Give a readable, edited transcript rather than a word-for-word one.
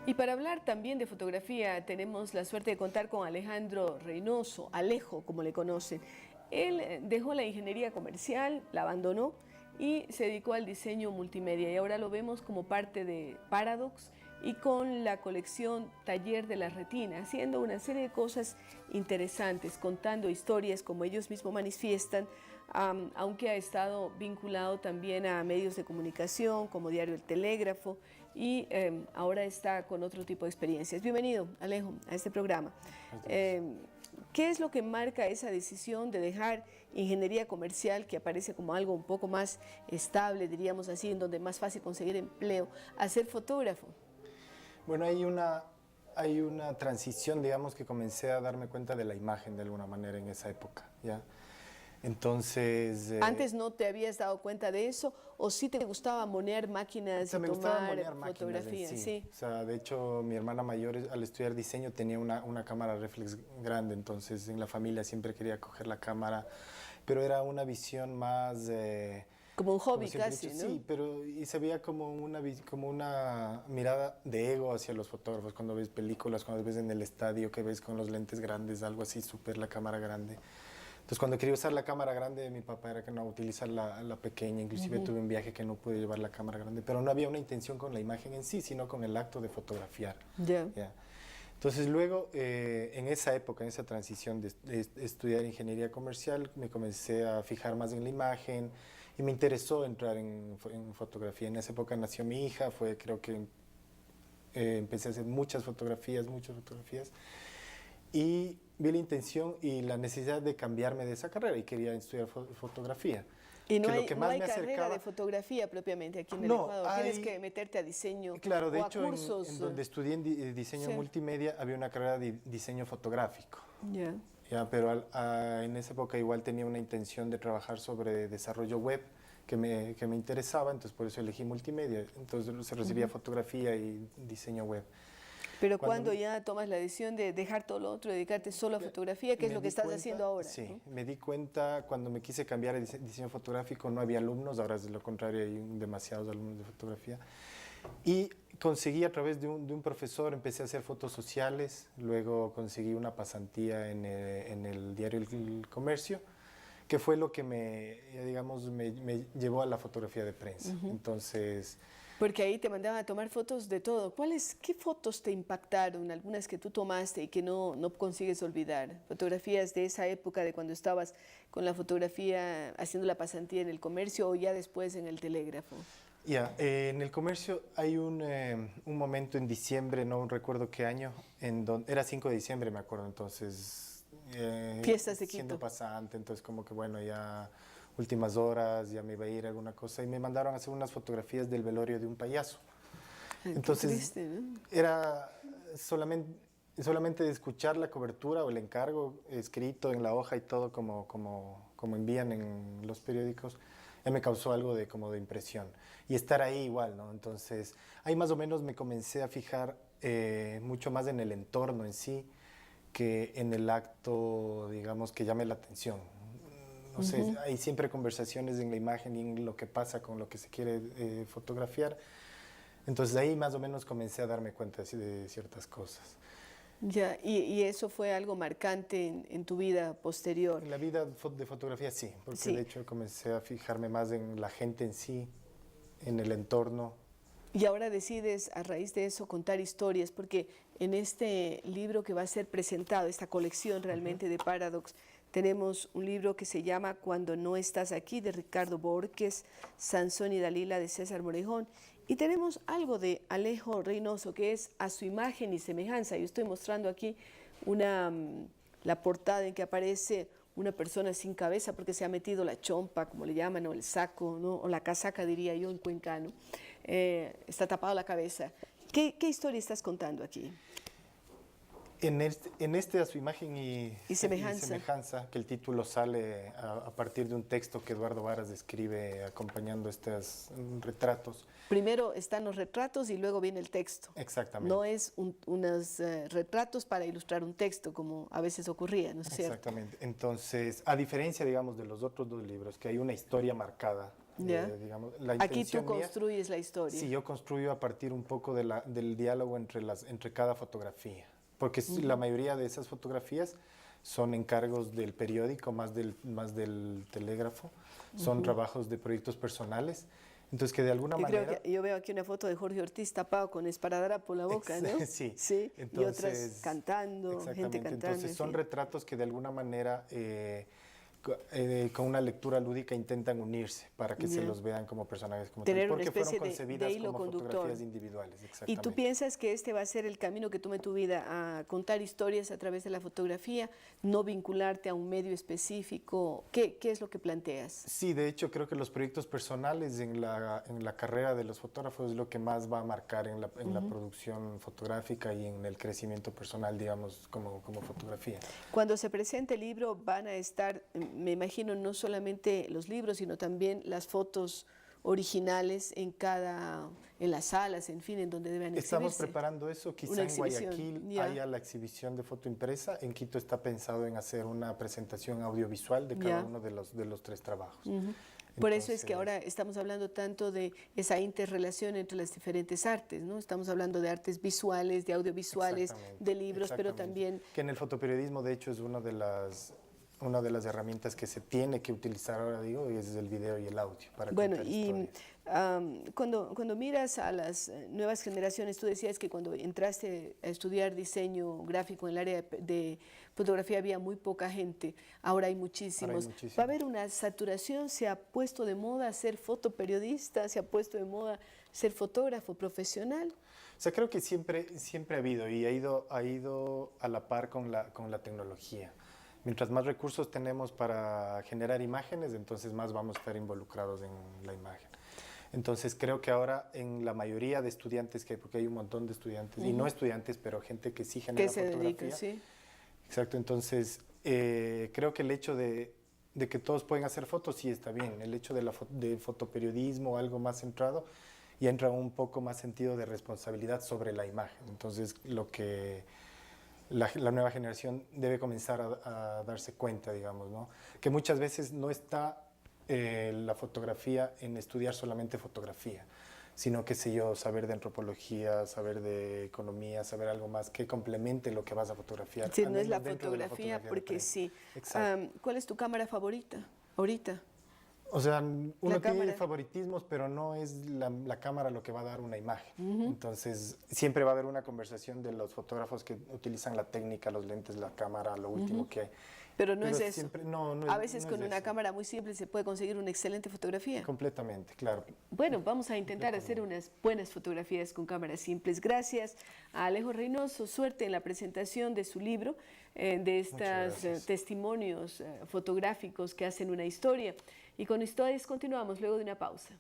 Y para hablar también de fotografía, tenemos la suerte de contar con Alejandro Reynoso, Alejo, como le conocen. Él dejó la ingeniería comercial, la abandonó y se dedicó al diseño multimedia. Y ahora lo vemos como parte de Paradox y con la colección Taller de la Retina, haciendo una serie de cosas interesantes, contando historias como ellos mismos manifiestan, aunque ha estado vinculado también a medios de comunicación como Diario El Telégrafo y ahora está con otro tipo de experiencias. Bienvenido, Alejo, a este programa. ¿Qué es lo que marca esa decisión de dejar ingeniería comercial, que aparece como algo un poco más estable, diríamos así, en donde es más fácil conseguir empleo, a ser fotógrafo? Bueno, hay una transición, digamos, que comencé a darme cuenta de la imagen de alguna manera en esa época, ¿ya? Entonces... ¿Antes no te habías dado cuenta de eso o sí te gustaba monear máquinas y me gustaba tomar monear máquinas fotografías? en sí. Sí. O sea, de hecho, mi hermana mayor al estudiar diseño tenía una cámara reflex grande, entonces en la familia siempre quería coger la cámara, pero era una visión más... como un hobby casi, ¿no? Sí, pero y se veía como una mirada de ego hacia los fotógrafos, cuando ves películas, cuando ves en el estadio, que ves con los lentes grandes, algo así, súper la cámara grande. Entonces, cuando quería usar la cámara grande de mi papá era que no, utilizar la pequeña. Inclusive tuve un viaje que no pude llevar la cámara grande, pero no había una intención con la imagen en sí, sino con el acto de fotografiar. Ya. Entonces, luego, en esa época, en esa transición de estudiar ingeniería comercial, me comencé a fijar más en la imagen y me interesó entrar en fotografía. En esa época nació mi hija, creo que empecé a hacer muchas fotografías, y vi la intención y la necesidad de cambiarme de esa carrera y quería estudiar fotografía. Y no hay carrera de fotografía propiamente aquí en el Ecuador, tienes que meterte a diseño. Claro, de o hecho, a cursos. en donde estudié en diseño multimedia había una carrera de diseño fotográfico. Ya, pero en esa época igual tenía una intención de trabajar sobre desarrollo web que me interesaba, entonces por eso elegí multimedia. Entonces se recibía fotografía y diseño web. Pero cuando ya tomas la decisión de dejar todo lo otro, dedicarte solo a fotografía, ¿qué es lo que estás haciendo ahora? Sí, me di cuenta cuando me quise cambiar a diseño fotográfico, no había alumnos, ahora es lo contrario, hay demasiados alumnos de fotografía. Y conseguí a través de un profesor, empecé a hacer fotos sociales, luego conseguí una pasantía en el diario El Comercio, que fue lo que me llevó a la fotografía de prensa. Entonces... Porque ahí te mandaban a tomar fotos de todo. ¿Qué fotos te impactaron? Algunas que tú tomaste y que no consigues olvidar. Fotografías de esa época, de cuando estabas con la fotografía haciendo la pasantía en El Comercio o ya después en El Telégrafo. En El Comercio hay un momento en diciembre, no recuerdo qué año, era 5 de diciembre, me acuerdo, entonces... Fiestas de Quito. Siendo pasante, entonces como que bueno, ya últimas horas, ya me iba a ir a alguna cosa y me mandaron a hacer unas fotografías del velorio de un payaso. Entonces triste, ¿no? era solamente de escuchar la cobertura o el encargo escrito en la hoja y todo como envían en los periódicos, ya me causó algo de impresión. Y estar ahí igual, ¿no? Entonces ahí más o menos me comencé a fijar mucho más en el entorno en sí, que en el acto, digamos, que llame la atención. No sé, hay siempre conversaciones en la imagen y en lo que pasa con lo que se quiere fotografiar. Entonces ahí más o menos comencé a darme cuenta de ciertas cosas. Ya, y eso fue algo marcante en tu vida posterior. En la vida de fotografía sí, porque Sí. de hecho comencé a fijarme más en la gente en sí, en el entorno. Y ahora decides, a raíz de eso, contar historias, porque en este libro que va a ser presentado, esta colección realmente de Paradox, tenemos un libro que se llama Cuando no estás aquí, de Ricardo Borges, Sansón y Dalila, de César Morejón, y tenemos algo de Alejo Reynoso, que es A su imagen y semejanza. Yo estoy mostrando aquí la portada en que aparece una persona sin cabeza porque se ha metido la chompa, como le llaman, o el saco, ¿no? O la casaca, diría yo, en cuencano. Está tapada la cabeza. ¿Qué historia estás contando aquí? En este a su imagen y semejanza, que el título sale a partir de un texto que Eduardo Varas describe acompañando estos retratos. Primero están los retratos y luego viene el texto. Exactamente. No es unos retratos para ilustrar un texto, como a veces ocurría, ¿no es cierto? Exactamente. Entonces, a diferencia, digamos, de los otros dos libros, que hay una historia marcada, digamos, la aquí tú intención mía, construyes la historia. sí, yo construyo a partir un poco del diálogo entre cada fotografía. Porque la mayoría de esas fotografías son encargos del periódico, más del telégrafo, son trabajos de proyectos personales. Entonces, que de alguna manera... Creo que yo veo aquí una foto de Jorge Ortiz tapado con esparadrapo por la boca, ¿no? Sí. Entonces, y otras cantando, gente cantando. Entonces, son retratos que de alguna manera, con una lectura lúdica, intentan unirse para que se los vean como personajes como tener tal, porque una especie fueron concebidas de hilo como conductor. Fotografías individuales. ¿Y tú piensas que este va a ser el camino que tome tu vida, a contar historias a través de la fotografía, no vincularte a un medio específico? ¿Qué es lo que planteas? Sí, de hecho creo que los proyectos personales en la carrera de los fotógrafos es lo que más va a marcar en la producción fotográfica y en el crecimiento personal, digamos, como fotografía. Cuando se presente el libro van a estar, me imagino, no solamente los libros, sino también las fotos originales en las salas, en fin, en donde deben exhibirse. Estamos preparando eso, quizá en Guayaquil haya la exhibición de foto impresa, en Quito está pensado en hacer una presentación audiovisual de cada uno de los tres trabajos. Por eso es que ahora estamos hablando tanto de esa interrelación entre las diferentes artes, ¿no? Estamos hablando de artes visuales, de audiovisuales, de libros, pero también... Que en el fotoperiodismo, de hecho, es una de las herramientas que se tiene que utilizar ahora, digo, y es el video y el audio para contar historias. Cuando miras a las nuevas generaciones, tú decías que cuando entraste a estudiar diseño gráfico en el área de fotografía había muy poca gente, ahora hay muchísimos. ¿Va a haber una saturación? ¿Se ha puesto de moda ser fotoperiodista? ¿Se ha puesto de moda ser fotógrafo profesional? O sea, creo que siempre ha habido y ha ido a la par con la tecnología. Mientras más recursos tenemos para generar imágenes, entonces más vamos a estar involucrados en la imagen. Entonces creo que ahora en la mayoría de estudiantes, porque hay un montón de estudiantes, y no estudiantes, pero gente que sí genera fotografía. Dedica, sí. Exacto, entonces creo que el hecho de que todos pueden hacer fotos sí está bien. El hecho del fotoperiodismo, algo más centrado, ya entra un poco más sentido de responsabilidad sobre la imagen. Entonces la nueva generación debe comenzar a darse cuenta, digamos, ¿no? Que muchas veces no está la fotografía en estudiar solamente fotografía, sino, qué sé yo, saber de antropología, saber de economía, saber algo más que complemente lo que vas a fotografiar. Sí, no es la fotografía, porque sí. ¿Cuál es tu cámara favorita ahorita? O sea, uno tiene favoritismos, pero no es la cámara lo que va a dar una imagen. Entonces, siempre va a haber una conversación de los fotógrafos que utilizan la técnica, los lentes, la cámara, lo último que hay. Pero no es eso. Siempre, a veces con una cámara muy simple se puede conseguir una excelente fotografía. Completamente, claro. Bueno, vamos a intentar hacer unas buenas fotografías con cámaras simples. Gracias a Alejo Reynoso. Suerte en la presentación de su libro, de estos testimonios fotográficos que hacen una historia. Y con ustedes continuamos luego de una pausa.